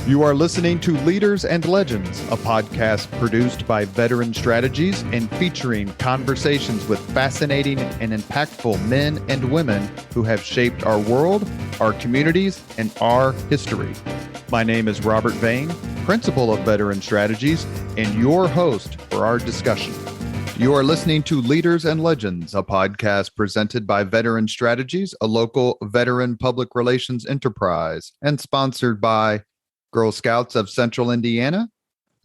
You are listening to Leaders and Legends, a podcast produced by Veteran Strategies and featuring conversations with fascinating and impactful men and women who have shaped our world, our communities, and our history. My name is Robert Vane, Principal of Veteran Strategies, and your host for our discussion. You are listening to Leaders and Legends, a podcast presented by Veteran Strategies, a local veteran public relations enterprise, and sponsored by Girl Scouts of Central Indiana,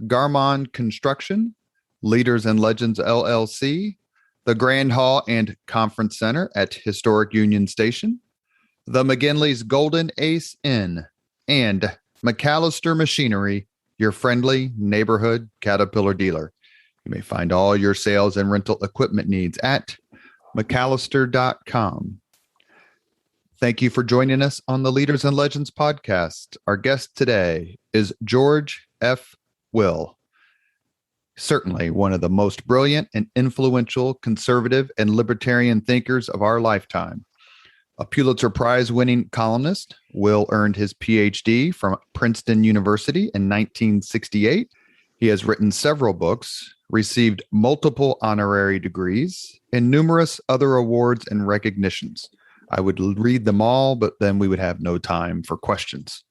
Garmon Construction, Leaders and Legends LLC, the Grand Hall and Conference Center at Historic Union Station, the McGinley's Golden Ace Inn, and McAllister Machinery, your friendly neighborhood Caterpillar dealer. You may find all your sales and rental equipment needs at McAllister.com. Thank you for joining us on the Leaders and Legends podcast. Our guest today is George F. Will, certainly one of the most brilliant and influential conservative and libertarian thinkers of our lifetime. A Pulitzer Prize-winning columnist, Will earned his PhD from Princeton University in 1968. He has written several books, received multiple honorary degrees, and numerous other awards and recognitions. I would read them all, but then we would have no time for questions.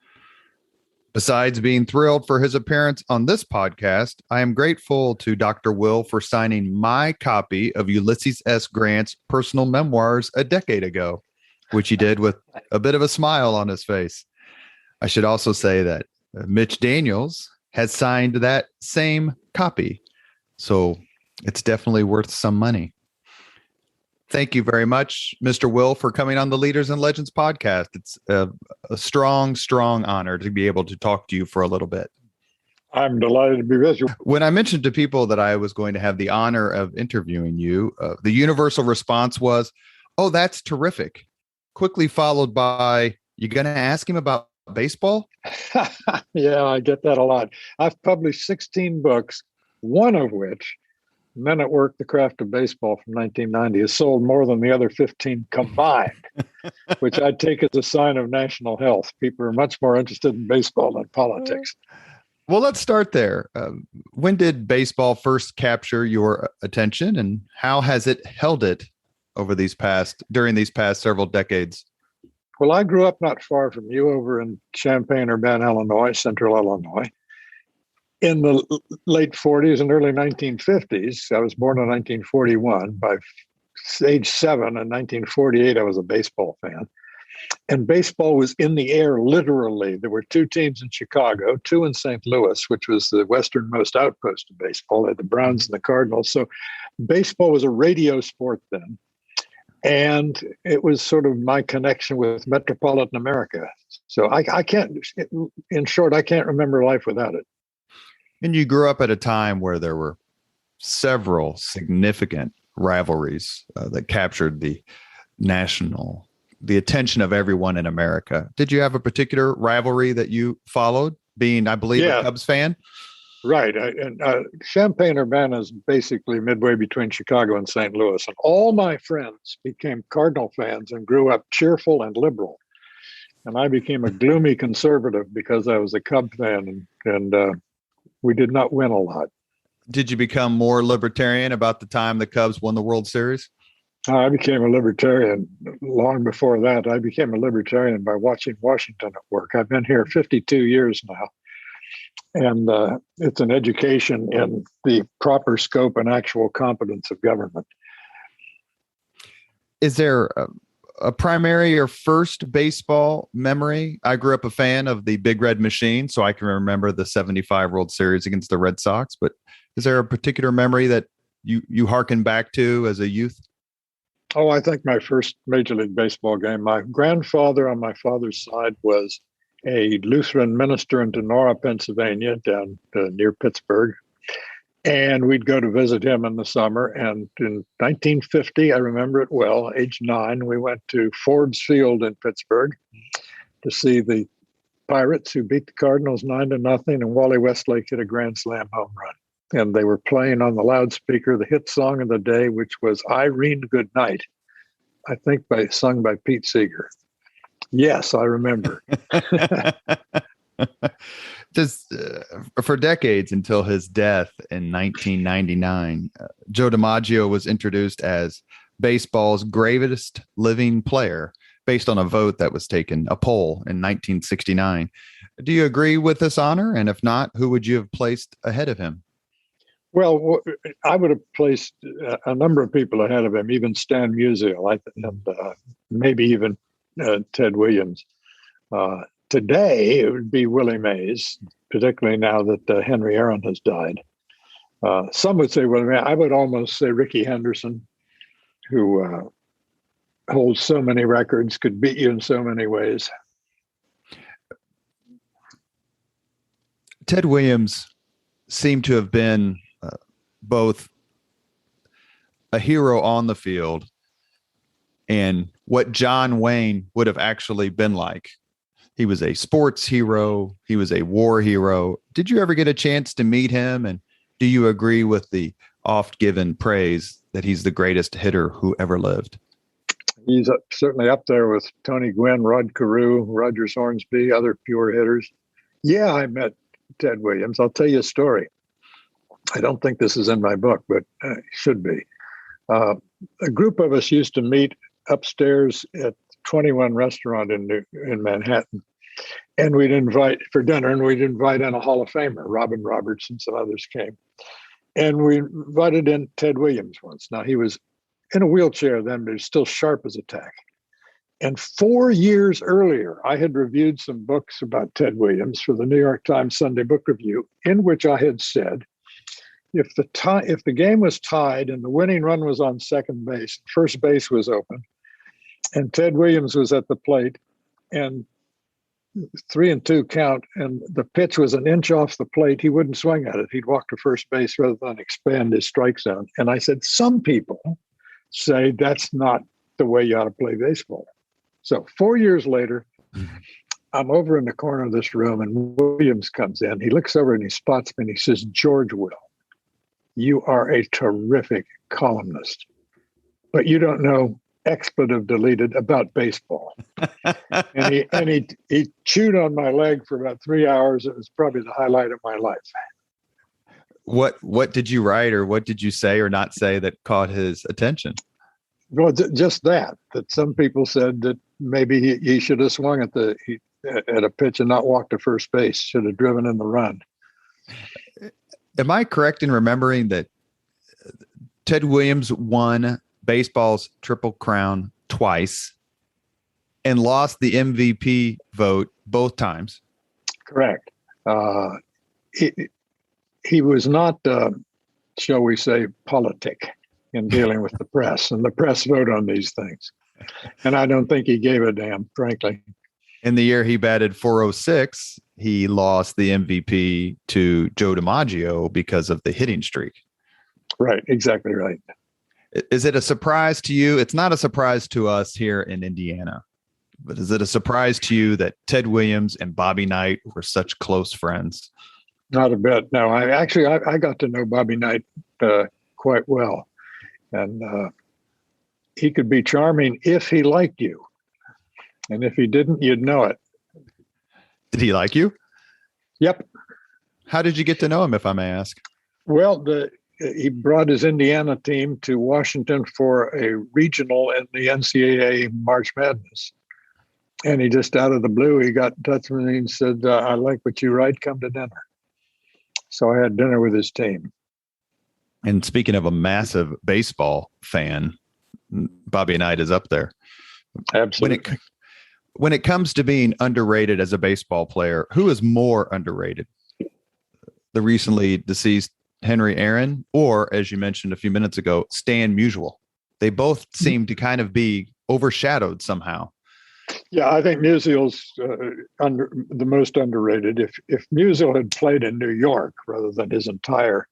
Besides being thrilled for his appearance on this podcast, I am grateful to Dr. Will for signing my copy of Ulysses S. Grant's personal memoirs a decade ago, which he did with a bit of a smile on his face. I should also say that Mitch Daniels has signed that same copy, so it's definitely worth some money. Thank you very much, Mr. Will, for coming on the Leaders and Legends podcast. It's a strong, strong honor to be able to talk to you for a little bit. I'm delighted to be with you. When I mentioned to people that I was going to have the honor of interviewing you, the universal response was, "Oh, that's terrific." Quickly followed by, "You going to ask him about baseball?" Yeah, I get that a lot. I've published 16 books, one of which, Men at Work, The Craft of Baseball from 1990, has sold more than the other 15 combined, which I take as a sign of national health. People are much more interested in baseball than politics. Well, let's start there. When did baseball first capture your attention, and how has it held it during these past several decades? Well, I grew up not far from you over in Champaign-Urbana, Illinois, central Illinois. In the late 40s and early 1950s, I was born in 1941. By age 7 in 1948, I was a baseball fan. And baseball was in the air, literally. There were 2 teams in Chicago, 2 in St. Louis, which was the westernmost outpost of baseball. They had the Browns and the Cardinals. So baseball was a radio sport then. And it was sort of my connection with metropolitan America. So I can't, in short, I can't remember life without it. And you grew up at a time where there were several significant rivalries that captured the attention of everyone in America. Did you have a particular rivalry that you followed, being, I believe, a Cubs fan? Right. Champaign-Urbana is basically midway between Chicago and St. Louis. And all my friends became Cardinal fans and grew up cheerful and liberal. And I became a gloomy conservative because I was a Cub fan, and we did not win a lot. Did you become more libertarian about the time the Cubs won the World Series? I became a libertarian long before that. I became a libertarian by watching Washington at work. I've been here 52 years now. And it's an education in the proper scope and actual competence of government. Is there a primary or first baseball memory? I grew up a fan of the Big Red Machine, so I can remember the 75 World Series against the Red Sox. But is there a particular memory that you hearken back to as a youth? Oh, I think my first Major League Baseball game, my grandfather on my father's side was a Lutheran minister in Donora, Pennsylvania, down near Pittsburgh. And we'd go to visit him in the summer. And in 1950, I remember it well, age 9, we went to Ford's Field in Pittsburgh to see the Pirates, who beat the Cardinals 9-0, and Wally Westlake hit a grand slam home run. And they were playing on the loudspeaker the hit song of the day, which was Irene Goodnight, I think sung by Pete Seeger. Yes, I remember. Just for decades until his death in 1999, Joe DiMaggio was introduced as baseball's greatest living player based on a vote that was taken, a poll in 1969. Do you agree with this honor? And if not, who would you have placed ahead of him? Well, I would have placed a number of people ahead of him, even Stan Musial, and maybe even Ted Williams. Today, it would be Willie Mays, particularly now that Henry Aaron has died. Some would say Willie Mays. I would almost say Ricky Henderson, who holds so many records, could beat you in so many ways. Ted Williams seemed to have been both a hero on the field and what John Wayne would have actually been like. He was a sports hero. He was a war hero. Did you ever get a chance to meet him? And do you agree with the oft given praise that he's the greatest hitter who ever lived? He's certainly up there with Tony Gwynn, Rod Carew, Rogers Hornsby, other pure hitters. Yeah, I met Ted Williams. I'll tell you a story. I don't think this is in my book, but it should be. A group of us used to meet upstairs at 21 restaurant in Manhattan, and we'd invite for dinner, and we'd invite in a Hall of Famer, Robin Roberts, and some others came. And we invited in Ted Williams once. Now, he was in a wheelchair then, but he was still sharp as a tack. And 4 years earlier, I had reviewed some books about Ted Williams for the New York Times Sunday Book Review, in which I had said, if the game was tied and the winning run was on second base, first base was open, and Ted Williams was at the plate, and 3-2 count, and the pitch was an inch off the plate, he wouldn't swing at it. He'd walk to first base rather than expand his strike zone. And I said, some people say that's not the way you ought to play baseball. So 4 years later, I'm over in the corner of this room, and Williams comes in. He looks over and he spots me, and he says, George Will, you are a terrific columnist, but you don't know expletive deleted about baseball. and he chewed on my leg for about 3 hours. It was probably the highlight of my life. What did you write, or what did you say or not say that caught his attention? Well, just that some people said that maybe he should have swung at a pitch and not walked to first base, should have driven in the run. Am I correct in remembering that Ted Williams won baseball's Triple Crown twice and lost the MVP vote both times? Correct. He was not, shall we say, politic in dealing with the press, and the press vote on these things. And I don't think he gave a damn, frankly. In the year he batted .406, he lost the MVP to Joe DiMaggio because of the hitting streak. Right, exactly right. Is it a surprise to you? It's not a surprise to us here in Indiana, but is it a surprise to you that Ted Williams and Bobby Knight were such close friends? Not a bit. No, I got to know Bobby Knight quite well. And he could be charming if he liked you. And if he didn't, you'd know it. Did he like you? Yep. How did you get to know him, if I may ask? Well, he brought his Indiana team to Washington for a regional in the NCAA March Madness. And he just out of the blue, he got in touch with me and said, I like what you write, come to dinner. So I had dinner with his team. And speaking of a massive baseball fan, Bobby Knight is up there. Absolutely. When it comes to being underrated as a baseball player, who is more underrated? The recently deceased Henry Aaron, or, as you mentioned a few minutes ago, Stan Musial? They both seem to kind of be overshadowed somehow. Yeah, I think Musial's the most underrated. If Musial had played in New York rather than his entire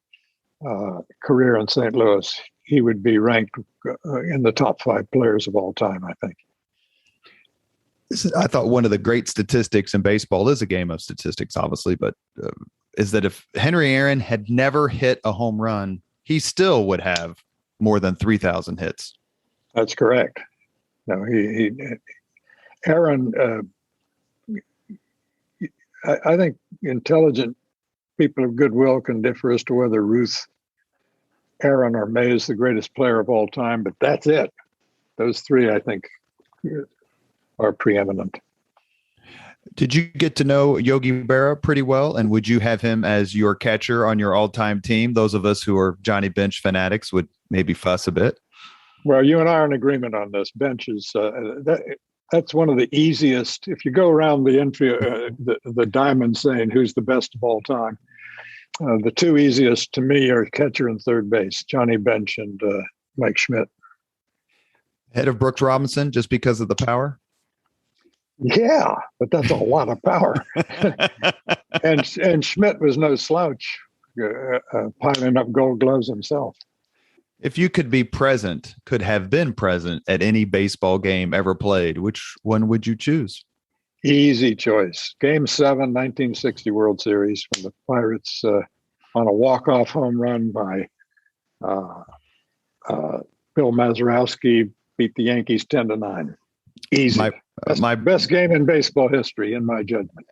career in St. Louis, he would be ranked in the top 5 players of all time, I think. I thought one of the great statistics in baseball is a game of statistics, obviously, but is that if Henry Aaron had never hit a home run, he still would have more than 3,000 hits. That's correct. No, Aaron, I think intelligent people of goodwill can differ as to whether Ruth, Aaron, or May is the greatest player of all time, but that's it. Those three, I think, are preeminent. Did you get to know Yogi Berra pretty well? And would you have him as your catcher on your all-time team? Those of us who are Johnny Bench fanatics would maybe fuss a bit. Well, you and I are in agreement on this. Bench is that's one of the easiest. If you go around the infield, the diamond saying who's the best of all time, the two easiest to me are catcher and third base, Johnny Bench and Mike Schmidt. Head of Brooks Robinson, just because of the power? Yeah, but that's a lot of power. and Schmidt was no slouch, piling up Gold Gloves himself. If you could have been present at any baseball game ever played, which one would you choose? Easy choice. Game 7, 1960 World Series, when the Pirates, on a walk-off home run by Bill Mazeroski, beat the Yankees 10-9. Easy. My best game in baseball history, in my judgment.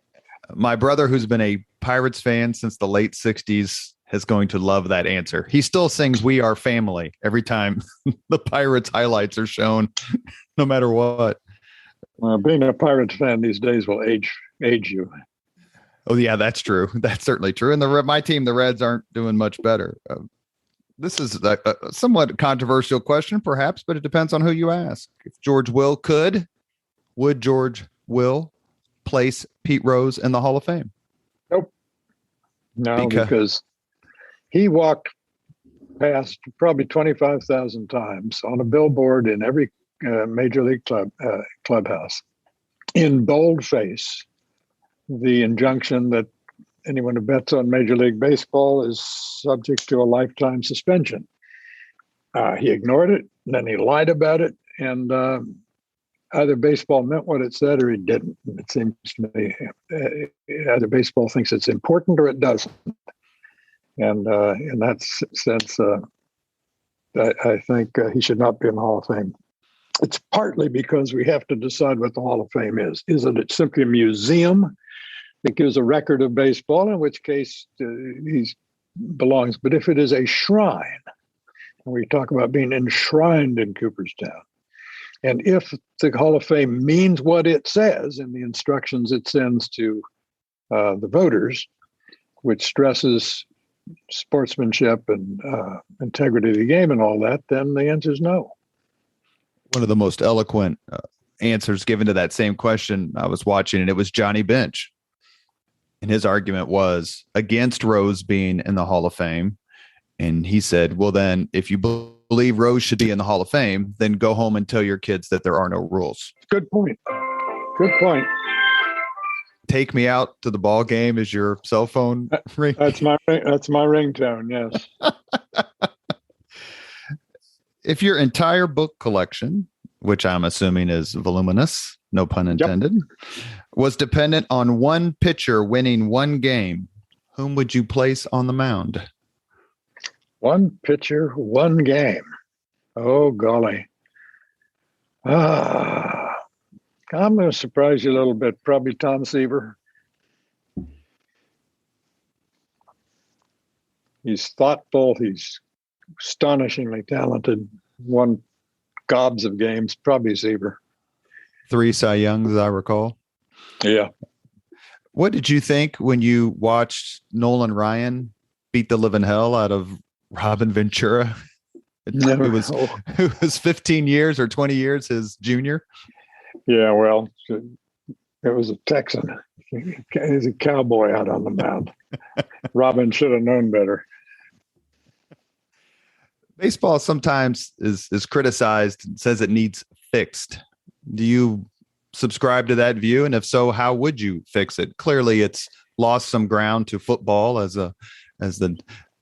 My brother, who's been a Pirates fan since the late 60s, is going to love that answer. He still sings "We Are Family" every time the Pirates highlights are shown, no matter what. Being a Pirates fan these days will age you. Oh, yeah, that's true. That's certainly true. And my team, the Reds, aren't doing much better. This is a somewhat controversial question, perhaps, but it depends on who you ask. If George Will could, would George Will place Pete Rose in the Hall of Fame? Nope. No, because he walked past probably 25,000 times on a billboard in every major league clubhouse in boldface the injunction that anyone who bets on Major League Baseball is subject to a lifetime suspension. He ignored it, and then he lied about it, and either baseball meant what it said or he didn't. It seems to me either baseball thinks it's important or it doesn't. And in that sense, I think he should not be in the Hall of Fame. It's partly because we have to decide what the Hall of Fame is. Is it simply a museum that gives a record of baseball, in which case he belongs? But if it is a shrine, and we talk about being enshrined in Cooperstown, and if the Hall of Fame means what it says in the instructions it sends to the voters, which stresses sportsmanship and integrity of the game and all that, then the answer is no. One of the most eloquent answers given to that same question I was watching, and it was Johnny Bench. And his argument was against Rose being in the Hall of Fame. And he said, well, then if you believe Rose should be in the Hall of Fame, then go home and tell your kids that there are no rules. Good point. Good point. Take me out to the ball game is your cell phone ring. That's my ringtone. Yes. If your entire book collection, which I'm assuming is voluminous, no pun intended, was dependent on one pitcher winning one game, whom would you place on the mound? One pitcher, one game. Oh, golly. I'm going to surprise you a little bit. Probably Tom Seaver. He's thoughtful. He's astonishingly talented. Won gobs of games. Probably Seaver. 3 Cy Youngs, as I recall. Yeah. What did you think when you watched Nolan Ryan beat the living hell out of Robin Ventura? It was 15 years or 20 years his junior. Yeah, well, it was a Texan. He's a cowboy out on the mound. Robin should have known better. Baseball sometimes is criticized and says it needs fixed. Do you subscribe to that view? And if so, how would you fix it? Clearly, it's lost some ground to football as the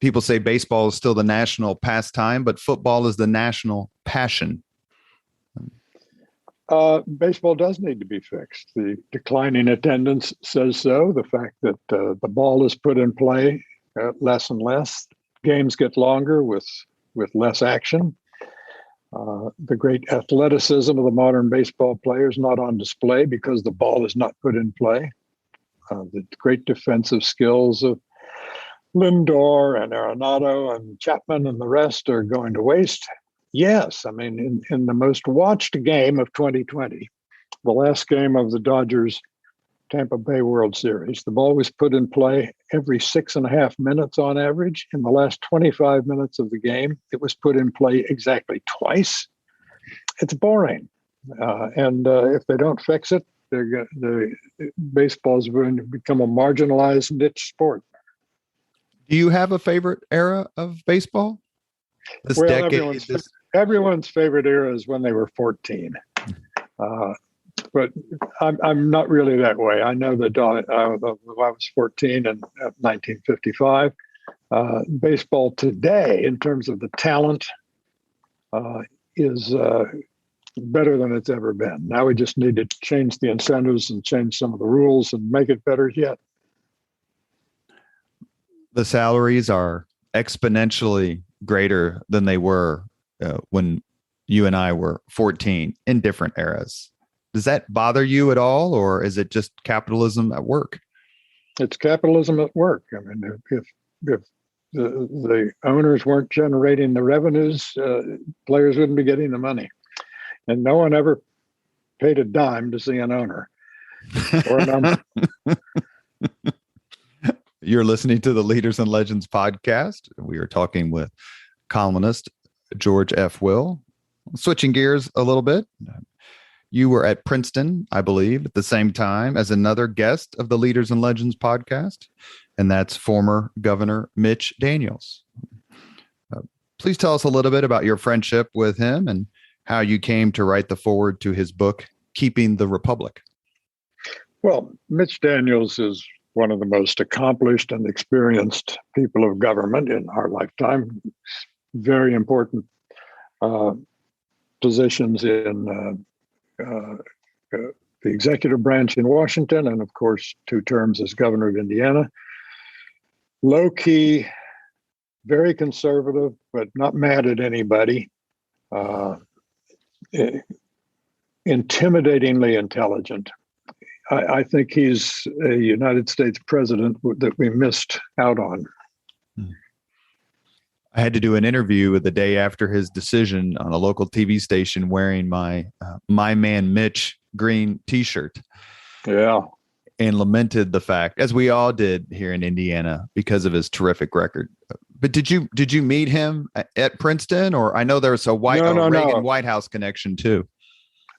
people say baseball is still the national pastime, but football is the national passion. Baseball does need to be fixed. The declining attendance says so. The fact that the ball is put in play less and less. Games get longer with less action. The great athleticism of the modern baseball players not on display because the ball is not put in play. the great defensive skills of Lindor and Arenado and Chapman and the rest are going to waste? Yes. I mean, in the most watched game of 2020, the last game of the Dodgers Tampa Bay World Series, the ball was put in play every 6.5 minutes on average. In the last 25 minutes of the game, it was put in play exactly twice. It's boring. And if they don't fix it, the baseball is going to become a marginalized niche sport. Do you have a favorite era of baseball? This well, decade? Everyone's favorite era is when they were 14. But I'm not really that way. I know that I was 14 in 1955. Baseball today, in terms of the talent, is better than it's ever been. Now we just need to change the incentives and change some of the rules and make it better yet. The salaries are exponentially greater than they were when you and I were 14 in different eras. Does that bother you at all, or is it just capitalism at work? It's capitalism at work. I mean, if the owners weren't generating the revenues, players wouldn't be getting the money. And no one ever paid a dime to see an owner or a number. You're listening to the Leaders and Legends podcast. We are talking with columnist George F. Will. Switching gears a little bit. You were at Princeton, I believe, at the same time as another guest of the Leaders and Legends podcast, and that's former Governor Mitch Daniels. Please tell us a little bit about your friendship with him and how you came to write the foreword to his book, Keeping the Republic. Well, Mitch Daniels is one of the most accomplished and experienced people of government in our lifetime. Very important positions in the executive branch in Washington, and of course, 2 terms as governor of Indiana. Low key, very conservative, but not mad at anybody. Intimidatingly intelligent. I think he's a United States president that we missed out on. I had to do an interview the day after his decision on a local TV station wearing my man Mitch green T-shirt. Yeah. And lamented the fact, as we all did here in Indiana, because of his terrific record. But did you meet him at Princeton, or I know there's a Reagan White House connection too?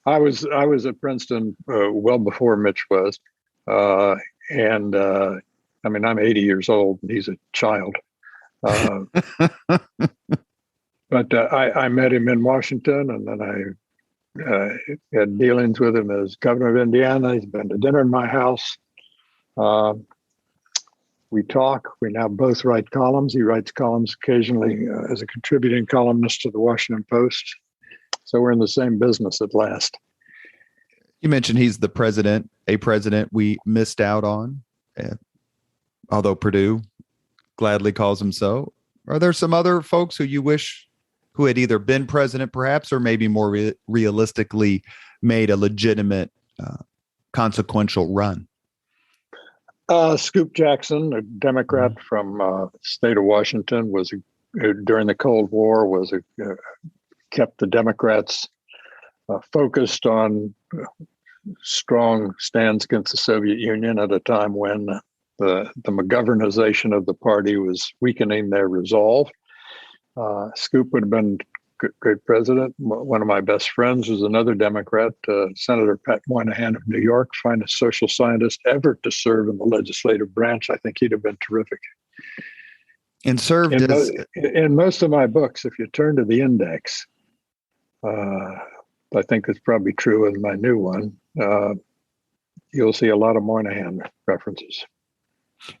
I was at Princeton well before Mitch was, and I mean, I'm 80 years old and he's a child. But I met him in Washington, and then I had dealings with him as governor of Indiana. He's been to dinner in my house. We talk. We now both write columns. He writes columns occasionally as a contributing columnist to the Washington Post. So we're in the same business at last. You mentioned he's a president we missed out on, although Purdue gladly calls him so. Are there some other folks who you wish who had either been president perhaps, or maybe more realistically made a legitimate consequential run? Scoop Jackson, a Democrat from the state of Washington, was during the Cold War kept the Democrats focused on strong stands against the Soviet Union at a time when the McGovernization of the party was weakening their resolve. Scoop would have been great president. One of my best friends was another Democrat, Senator Pat Moynihan of New York, finest social scientist ever to serve in the legislative branch. I think he'd have been terrific. And served in most of my books, if you turn to the index, I think it's probably true in my new one, you'll see a lot of Moynihan references.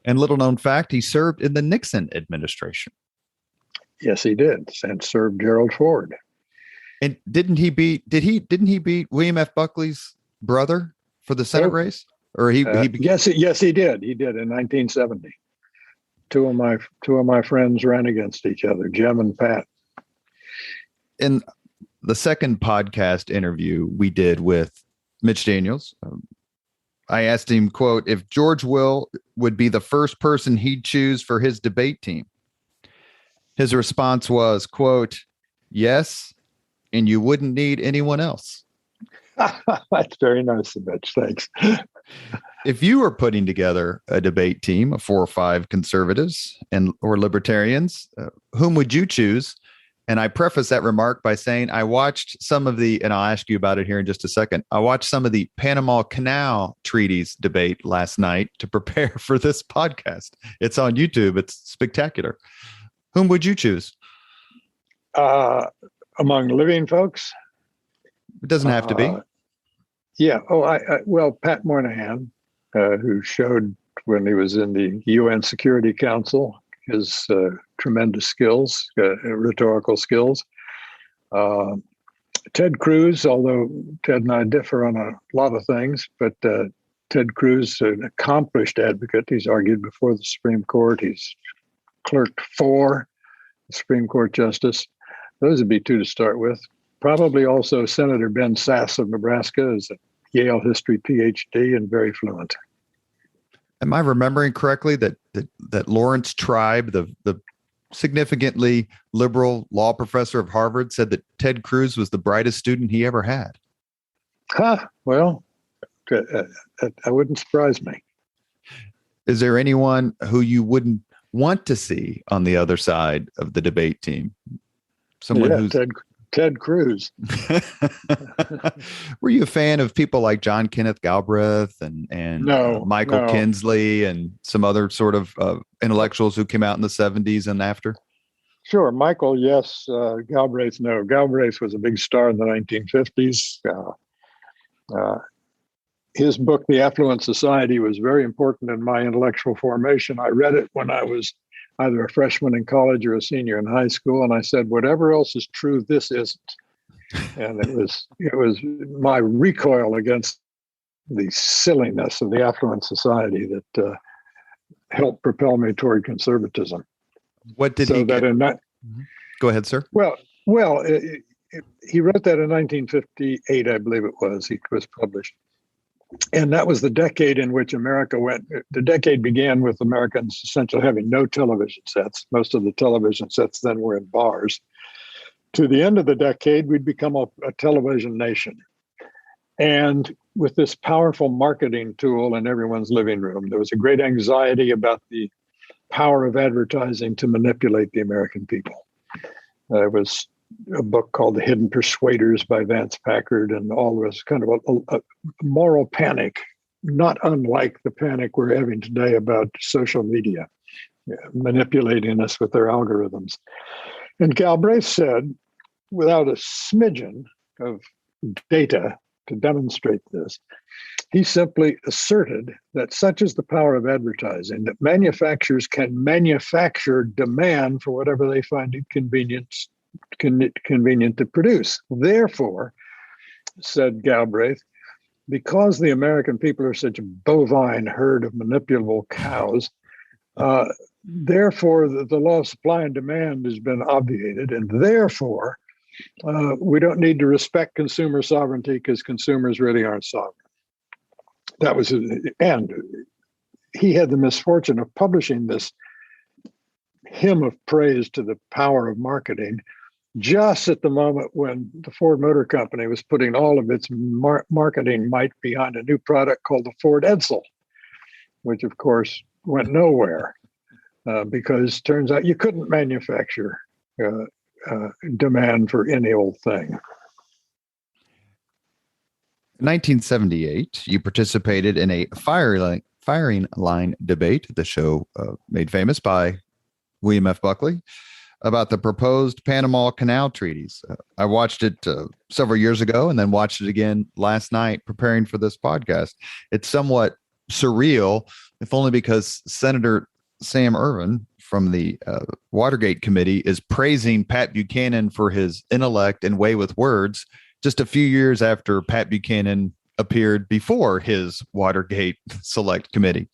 And little known fact, he served in the Nixon administration. Yes, he did, and served Gerald Ford. And didn't he beat William F. Buckley's brother for the Senate race? Or yes, he did. He did in 1970. Two of my friends ran against each other, Jim and Pat. In the second podcast interview we did with Mitch Daniels, I asked him, quote, if George Will would be the first person he'd choose for his debate team. His response was, quote, yes, and you wouldn't need anyone else. That's very nice of Mitch. Thanks. If you were putting together a debate team of 4 or 5 conservatives or libertarians, whom would you choose? And I preface that remark by saying I watched some of and I'll ask you about it here in just a second. I watched some of the Panama Canal treaties debate last night to prepare for this podcast. It's on YouTube. It's spectacular. Whom would you choose? Among living folks? It doesn't have to be. Yeah. Well, Pat Moynihan, who showed when he was in the UN Security Council his tremendous skills, rhetorical skills. Ted Cruz, although Ted and I differ on a lot of things, but Ted Cruz, an accomplished advocate. He's argued before the Supreme Court. He's clerked for the Supreme Court justice. Those would be 2 to start with. Probably also Senator Ben Sasse of Nebraska is a Yale history PhD and very fluent. Am I remembering correctly that Lawrence Tribe, the significantly liberal law professor of Harvard, said that Ted Cruz was the brightest student he ever had? Well, that wouldn't surprise me. Is there anyone who you wouldn't want to see on the other side of the debate team? Someone who's Ted Cruz. Were you a fan of people like John Kenneth Galbraith and Michael Kinsley and some other sort of intellectuals who came out in the 70s and after? Sure. Michael, yes. Galbraith, no. Galbraith was a big star in the 1950s. His book, The Affluent Society, was very important in my intellectual formation. I read it when I was either a freshman in college or a senior in high school. And I said, whatever else is true, this isn't. And it was my recoil against the silliness of the affluent society that helped propel me toward conservatism. What did he get? Go ahead, sir. Well, he wrote that in 1958, I believe it was. It was published. And that was the decade in which America went. The decade began with Americans essentially having no television sets. Most of the television sets then were in bars. To the end of the decade, we'd become a television nation. And with this powerful marketing tool in everyone's living room, there was a great anxiety about the power of advertising to manipulate the American people. There was a book called The Hidden Persuaders by Vance Packard, and all was kind of a moral panic, not unlike the panic we're having today about social media manipulating us with their algorithms. And Galbraith said, without a smidgen of data to demonstrate this, he simply asserted that such is the power of advertising that manufacturers can manufacture demand for whatever they find it convenient to produce. Therefore, said Galbraith, because the American people are such a bovine herd of manipulable cows, therefore the law of supply and demand has been obviated, and therefore we don't need to respect consumer sovereignty because consumers really aren't sovereign. That was, and he had the misfortune of publishing this hymn of praise to the power of marketing just at the moment when the Ford Motor Company was putting all of its marketing might behind a new product called the Ford Edsel, which of course went nowhere because it turns out you couldn't manufacture demand for any old thing. In 1978, you participated in a firing line debate, the show made famous by William F. Buckley, about the proposed Panama Canal treaties. I watched it several years ago and then watched it again last night preparing for this podcast. It's somewhat surreal, if only because Senator Sam Ervin from the Watergate Committee is praising Pat Buchanan for his intellect and way with words just a few years after Pat Buchanan appeared before his Watergate Select Committee.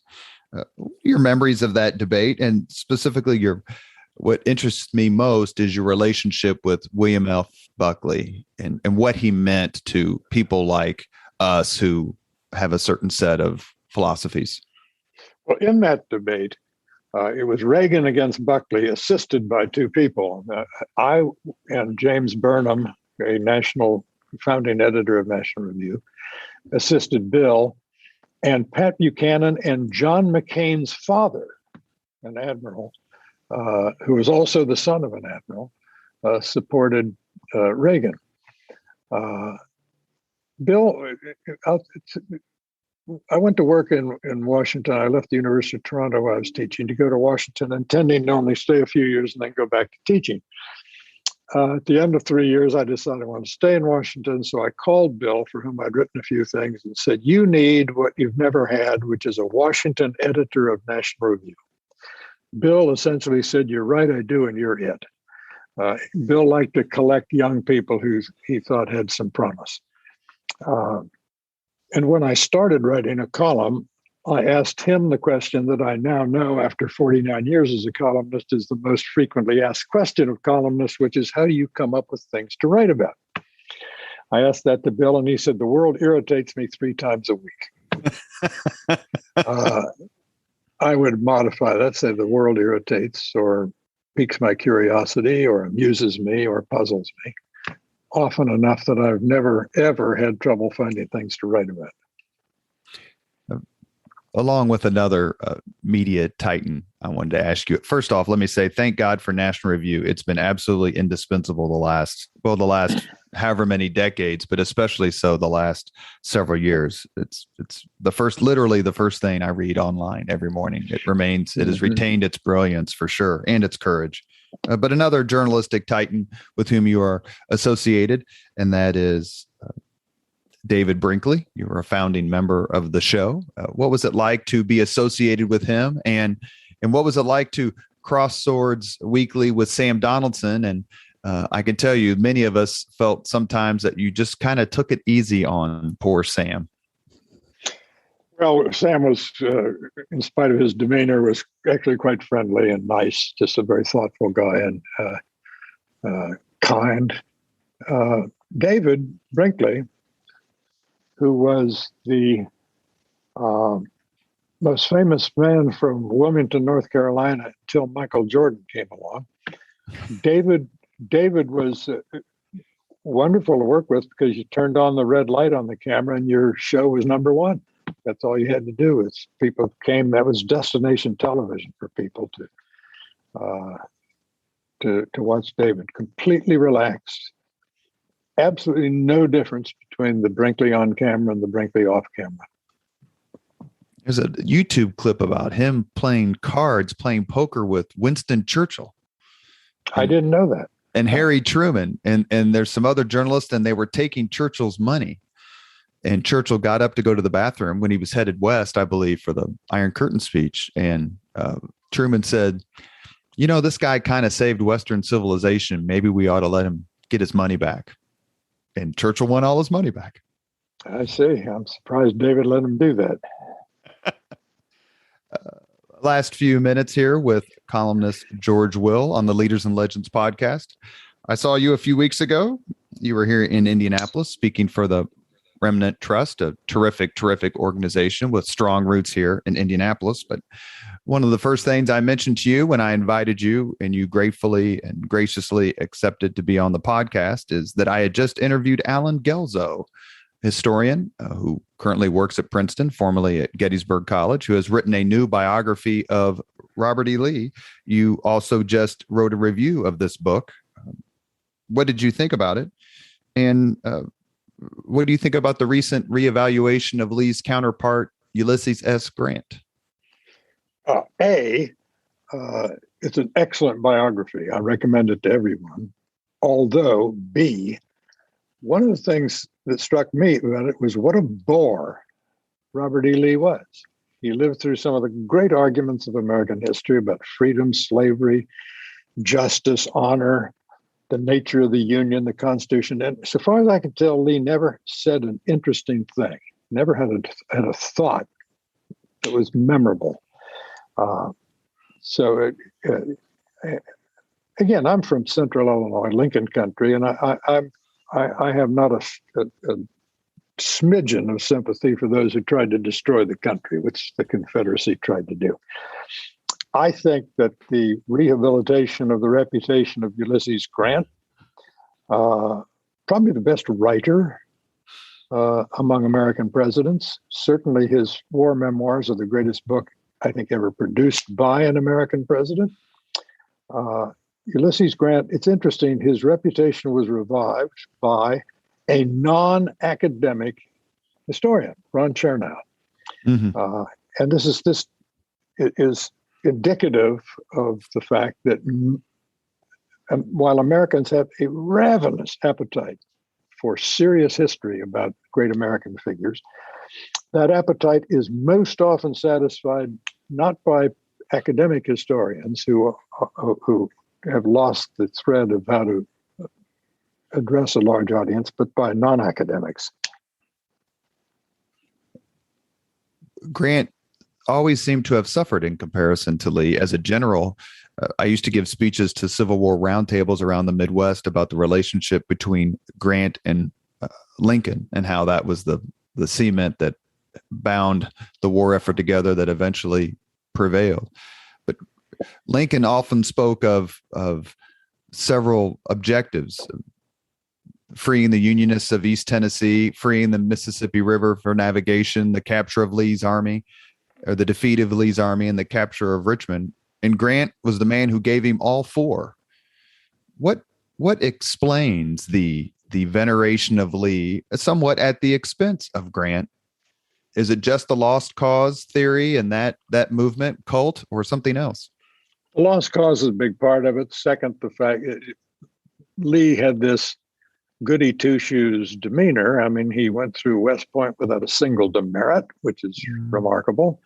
Your memories of that debate, and specifically what interests me most is your relationship with William F. Buckley and what he meant to people like us who have a certain set of philosophies. Well, in that debate, it was Reagan against Buckley, assisted by two people. I and James Burnham, a national founding editor of National Review, assisted Bill, and Pat Buchanan and John McCain's father, an admiral, who was also the son of an admiral, supported Reagan. Bill, I went to work in Washington. I left the University of Toronto where I was teaching to go to Washington, intending to only stay a few years and then go back to teaching. At the end of 3 years, I decided I wanted to stay in Washington. So I called Bill, for whom I'd written a few things, and said, you need what you've never had, which is a Washington editor of National Review. Bill essentially said, you're right, I do, and you're it. Bill liked to collect young people who he thought had some promise. And when I started writing a column, I asked him the question that I now know after 49 years as a columnist is the most frequently asked question of columnists, which is, how do you come up with things to write about? I asked that to Bill, and he said, the world irritates me 3 times a week. I would modify that, say the world irritates or piques my curiosity or amuses me or puzzles me often enough that I've never, ever had trouble finding things to write about. Along with another media titan, I wanted to ask you, first off, let me say, thank God for National Review. It's been absolutely indispensable the last however many decades, but especially so the last several years. It's literally the first thing I read online every morning. It has retained its brilliance for sure, and its courage. But another journalistic titan with whom you are associated, and that is David Brinkley. You were a founding member of the show. What was it like to be associated with him? And what was it like to cross swords weekly with Sam Donaldson? And I can tell you, many of us felt sometimes that you just kind of took it easy on poor Sam. Well, Sam was, in spite of his demeanor, was actually quite friendly and nice, just a very thoughtful guy and kind. David Brinkley, who was the most famous man from Wilmington, North Carolina, until Michael Jordan came along. David was wonderful to work with because you turned on the red light on the camera and your show was number one. That's all you had to do. Is people came. That was destination television for people to watch David. Completely relaxed. Absolutely no difference between the Brinkley on camera and the Brinkley off camera. There's a YouTube clip about him playing poker with Winston Churchill. I didn't know that. And Harry Truman. And there's some other journalists, and they were taking Churchill's money. And Churchill got up to go to the bathroom when he was headed west, I believe, for the Iron Curtain speech. And Truman said, this guy kind of saved Western civilization. Maybe we ought to let him get his money back. And Churchill won all his money back. I see. I'm surprised David let him do that. Last few minutes here with columnist George Will on the Leaders and Legends podcast. I saw you a few weeks ago. You were here in Indianapolis speaking for the Remnant Trust, a terrific organization with strong roots here in Indianapolis. But one of the first things I mentioned to you when I invited you, and you gratefully and graciously accepted to be on the podcast, is that I had just interviewed Alan Gelzo, historian who currently works at Princeton, formerly at Gettysburg College, who has written a new biography of Robert E. Lee. You also just wrote a review of this book. What did you think about it? And what do you think about the recent reevaluation of Lee's counterpart, Ulysses S. Grant? It's an excellent biography. I recommend it to everyone. Although, B, one of the things that struck me about it was what a bore Robert E. Lee was. He lived through some of the great arguments of American history about freedom, slavery, justice, honor, the nature of the Union, the Constitution. And so far as I can tell, Lee never said an interesting thing, never had a thought that was memorable. Again, I'm from Central Illinois, Lincoln Country, and I have not a smidgen of sympathy for those who tried to destroy the country, which the Confederacy tried to do. I think that the rehabilitation of the reputation of Ulysses Grant, probably the best writer among American presidents. Certainly his war memoirs are the greatest book I think ever produced by an American president. Ulysses Grant, it's interesting, his reputation was revived by a non-academic historian, Ron Chernow. Mm-hmm. And this is indicative of the fact that while Americans have a ravenous appetite for serious history about great American figures, that appetite is most often satisfied not by academic historians who have lost the thread of how to address a large audience, but by non-academics. Grant always seemed to have suffered in comparison to Lee as a general. I used to give speeches to Civil War roundtables around the Midwest about the relationship between Grant and Lincoln and how that was the cement that bound the war effort together that eventually prevailed. But Lincoln often spoke of several objectives: freeing the Unionists of East Tennessee, freeing the Mississippi River for navigation, the capture of Lee's army, or the defeat of Lee's army, and the capture of Richmond. And Grant was the man who gave him all four. What explains the veneration of Lee somewhat at the expense of Grant? Is it just the lost cause theory and that movement cult, or something else? The lost cause is a big part of it. Second, the fact Lee had this goody two-shoes demeanor. I mean, he went through West Point without a single demerit, which is remarkable.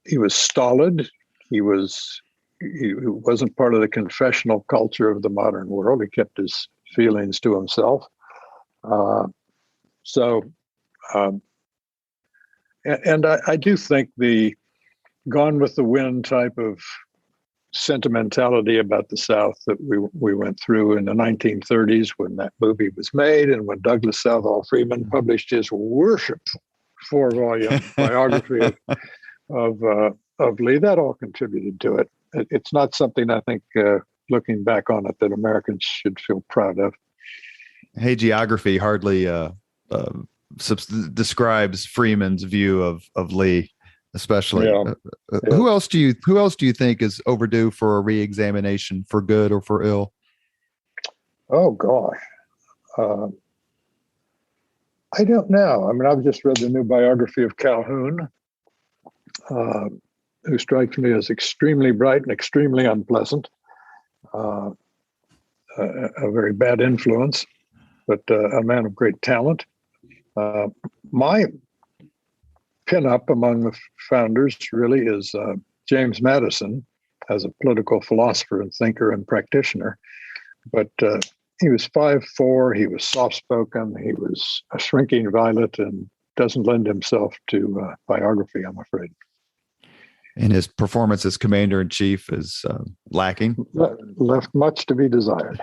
He was stolid. He wasn't part of the confessional culture of the modern world. He kept his feelings to himself. And I do think the Gone with the Wind type of sentimentality about the South that we went through in the 1930s when that movie was made, and when Douglas Southall Freeman published his worshipful 4-volume biography of Lee, that all contributed to it. It's not something I think, looking back on it, that Americans should feel proud of. Hagiography hardly describes Freeman's view of Lee, especially. Yeah. Who else do you think is overdue for a reexamination, for good or for ill? Oh gosh, I don't know. I mean, I've just read the new biography of Calhoun, who strikes me as extremely bright and extremely unpleasant, a very bad influence, but a man of great talent. My pin-up among the founders really is James Madison as a political philosopher and thinker and practitioner. But he was 5'4", he was soft-spoken, he was a shrinking violet, and doesn't lend himself to biography, I'm afraid. And his performance as commander-in-chief is lacking. Left much to be desired.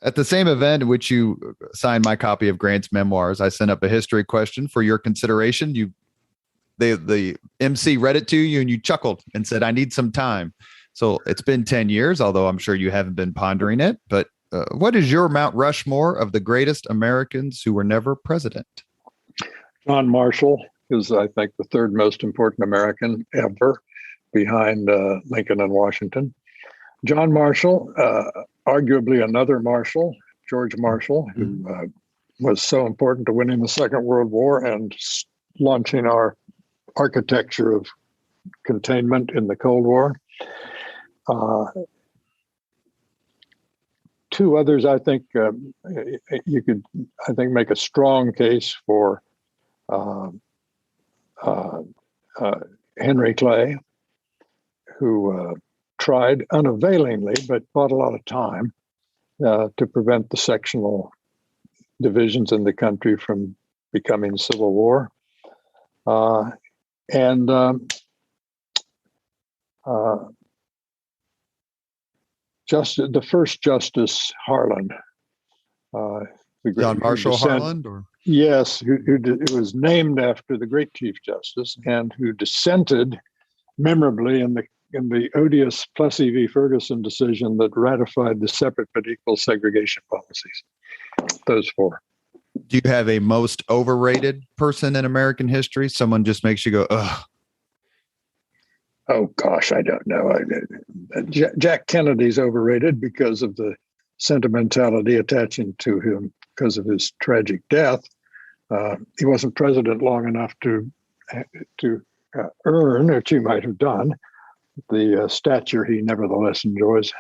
At the same event in which you signed my copy of Grant's memoirs, I sent up a history question for your consideration. The MC read it to you and you chuckled and said, "I need some time." So it's been 10 years, although I'm sure you haven't been pondering it. But what is your Mount Rushmore of the greatest Americans who were never president? John Marshall is, I think, the third most important American ever, behind Lincoln and Washington. John Marshall, arguably another Marshall, George Marshall, who was so important to winning the Second World War and launching our architecture of containment in the Cold War. Two others, I think you could, make a strong case for Henry Clay, who tried unavailingly, but bought a lot of time to prevent the sectional divisions in the country from becoming civil war. The first Justice Harlan. John Marshall Harlan? Or? Yes, who was named after the great Chief Justice and who dissented memorably in the odious Plessy v. Ferguson decision that ratified the separate but equal segregation policies. Those four. Do you have a most overrated person in American history? Someone just makes you go, ugh. Oh, gosh, I don't know. Jack Kennedy's overrated because of the sentimentality attaching to him because of his tragic death. He wasn't president long enough to earn, or she might have done, the stature he nevertheless enjoys.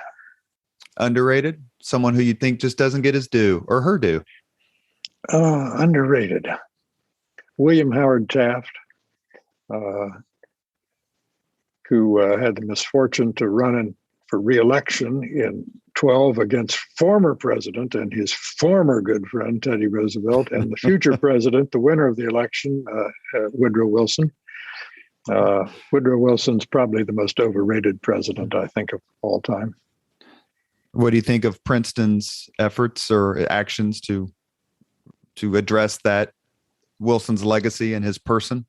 Underrated? Someone who you think just doesn't get his due or her due? Underrated. William Howard Taft, who had the misfortune to run for re-election in 12 against former president and his former good friend, Teddy Roosevelt, and the future president, the winner of the election, Woodrow Wilson. Woodrow Wilson's probably the most overrated president, I think, of all time. What do you think of Princeton's efforts or actions to address that, Wilson's legacy and his person?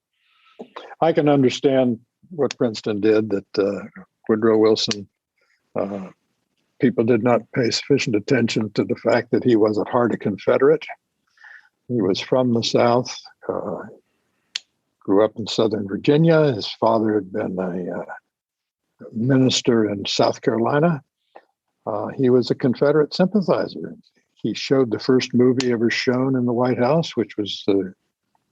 I can understand what Princeton did, that Woodrow Wilson, people did not pay sufficient attention to the fact that he was at heart a Confederate. He was from the South, grew up in Southern Virginia. His father had been a minister in South Carolina. He was a Confederate sympathizer. He showed the first movie ever shown in the White House, which was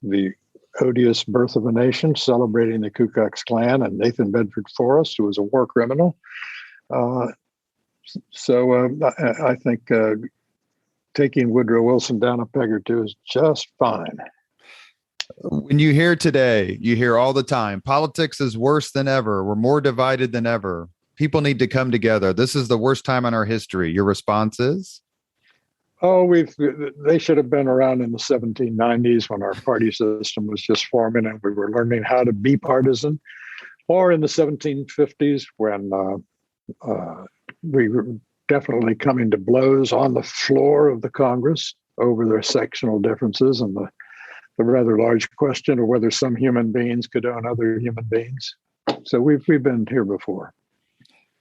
the odious Birth of a Nation, celebrating the Ku Klux Klan and Nathan Bedford Forrest, who was a war criminal. So I think taking Woodrow Wilson down a peg or two is just fine. When you hear today, you hear all the time, politics is worse than ever. We're more divided than ever. People need to come together. This is the worst time in our history. Your response is? Oh, they should have been around in the 1790s when our party system was just forming and we were learning how to be partisan, or in the 1750s when we were definitely coming to blows on the floor of the Congress over their sectional differences and the rather large question of whether some human beings could own other human beings. So we've been here before.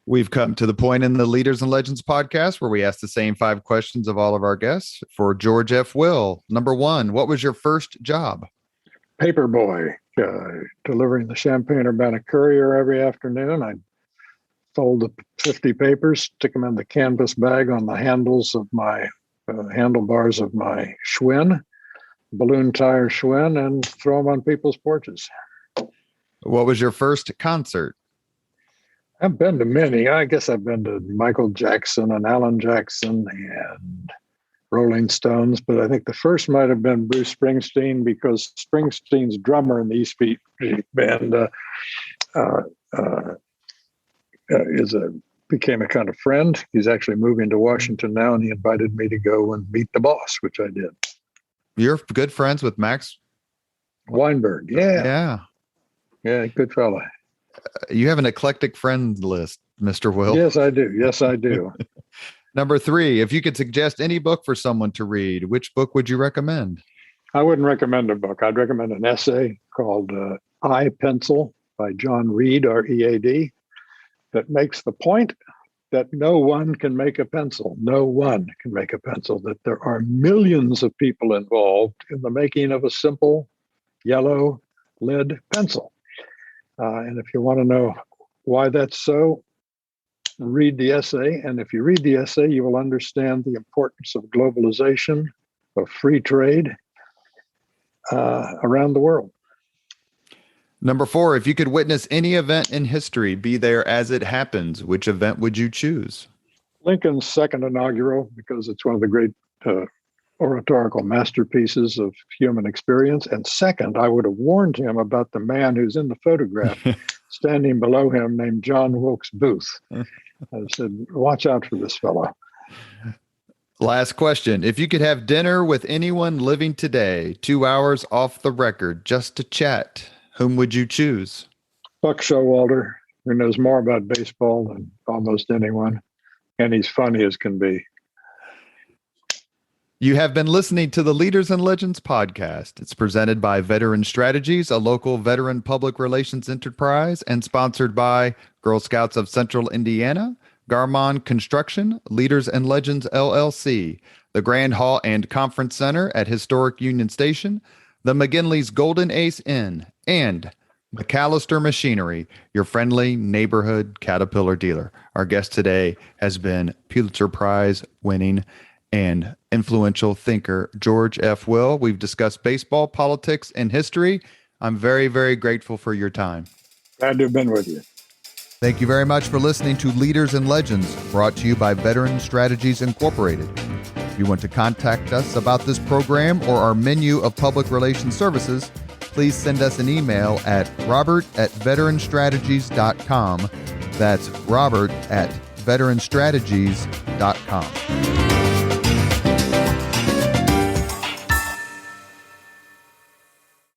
We've come to the point in the Leaders and Legends podcast where we ask the same 5 questions of all of our guests. For George F. Will, number 1, what was your first job? Paperboy, delivering the Champaign-Urbana Courier every afternoon. I'd fold the 50 papers, stick them in the canvas bag on the handles of my handlebars of my Schwinn, balloon tire Schwinn, and throw them on people's porches. What was your first concert? I've been to many. I guess I've been to Michael Jackson and Alan Jackson and Rolling Stones, but I think the first might have been Bruce Springsteen, because Springsteen's drummer in the East Beat band became a kind of friend. He's actually moving to Washington now, and he invited me to go and meet the boss, which I did. You're good friends with Max Weinberg. Yeah, good fella. You have an eclectic friend list, Mr. Will. Yes, I do. Number 3, if you could suggest any book for someone to read, which book would you recommend? I wouldn't recommend a book. I'd recommend an essay called I, Pencil by John Reed, R-E-A-D, that makes the point that no one can make a pencil. No one can make a pencil, that there are millions of people involved in the making of a simple yellow lead pencil. And if you want to know why that's so, read the essay. And if you read the essay, you will understand the importance of globalization, of free trade around the world. Number 4, if you could witness any event in history, be there as it happens, which event would you choose? Lincoln's second inaugural, because it's one of the great oratorical masterpieces of human experience. And second, I would have warned him about the man who's in the photograph standing below him named John Wilkes Booth. I said, watch out for this fellow. Last question. If you could have dinner with anyone living today, 2 hours off the record, just to chat, whom would you choose? Buck Showalter, who knows more about baseball than almost anyone. And he's funny as can be. You have been listening to the Leaders and Legends podcast. It's presented by Veteran Strategies, a local veteran public relations enterprise, and sponsored by Girl Scouts of Central Indiana, Garmon Construction, Leaders and Legends LLC, the Grand Hall and Conference Center at Historic Union Station, the McGinley's Golden Ace Inn, and McAllister Machinery, your friendly neighborhood Caterpillar dealer. Our guest today has been Pulitzer Prize winning and influential thinker George F. Will. We've discussed baseball, politics, and history. I'm very, very grateful for your time. Glad to have been with you. Thank you very much for listening to Leaders and Legends, brought to you by Veteran Strategies Incorporated. If you want to contact us about this program or our menu of public relations services, please send us an email at robert@veteranstrategies.com. That's robert@veteranstrategies.com.